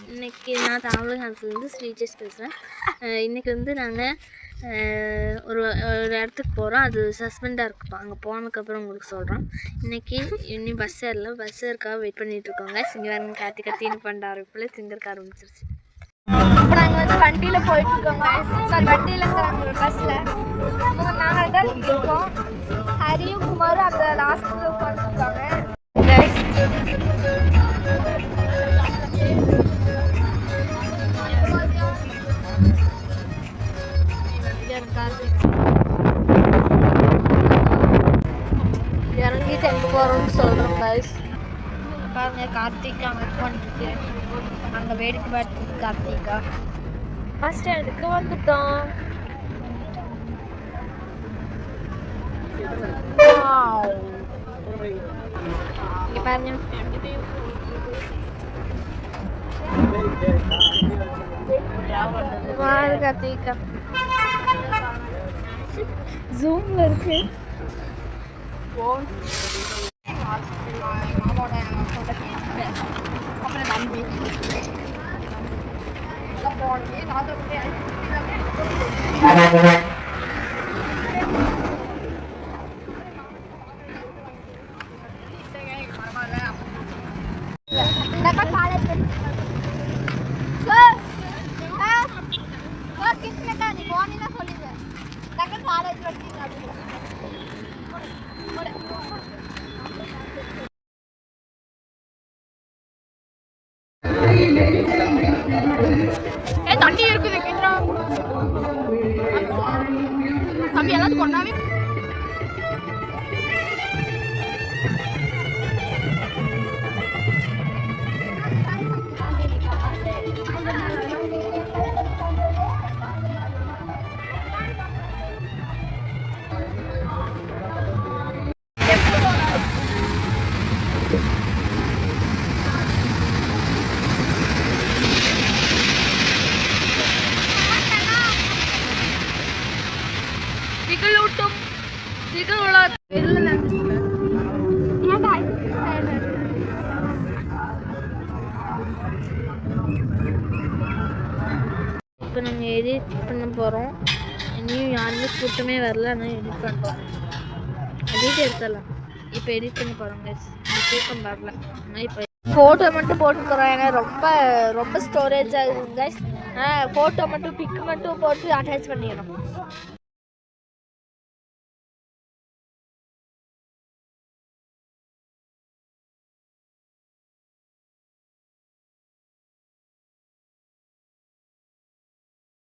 இன்றைக்கி நான் தமிழகத்துலேருந்து ஸ்ரீஜேஷ் பேசுகிறேன். இன்றைக்கி வந்து நாங்கள் ஒரு இடத்துக்கு போகிறோம். அது சஸ்பெண்டாக இருக்குப்பா. அங்கே போனதுக்கப்புறம் உங்களுக்கு சொல்கிறோம். இன்றைக்கி இன்னும் பஸ் ஏறக்காக வெயிட் பண்ணிகிட்ருக்கோங்க. இங்கே வேறு கத்தின்னு பண்ண ஆரம்பிப்பில் திங்கறக்க ஆரம்பிச்சிருச்சு. இப்போ நாங்கள் வந்து வண்டியில் போயிட்டுருக்கோங்க. சாரி, வண்டியில் பஸ்ஸில் நாங்கள் தான் இருக்கோம். ஹரியும் குமாரும் அந்த லாஸ்ட்டில் உட்காந்துருக்காங்க. இறங்கிட்டு எங்கே போகிறோம்னு சொல்கிறோம் கைஸ். பாருங்க, கார்த்திகா வெயிட் பண்ணிட்டு அங்கே வேடிக்கை பார்த்துட்டு கார்த்திகா பஸ் ஸ்டாண்டுக்கு வந்துட்டோம். இங்கே பாருங்க, கார்த்திகா ஜூம்ல இருக்கு. தண்ணி இருக்குது தம்பி எல்லாத்துக்கும் கொண்டாவே இப்போ நாங்கள் எடிட் பண்ண போகிறோம். இன்னும் யாருமே கூட்டமே வரல. ஆனால் எடிட் பண்ணுறோம். எடிட் எடுத்துடலாம். இப்போ எடிட் பண்ணி போகிறோங்க. கூட்டம் வரல. ஆனால் இப்போ ஃபோட்டோ மட்டும் போட்டுக்கிறோம். ஏன்னா ரொம்ப ஸ்டோரேஜ் ஆகுதுங்க. ஃபோட்டோ மட்டும் பிக் மட்டும் போட்டு அட்டாச் பண்ணிடணும்.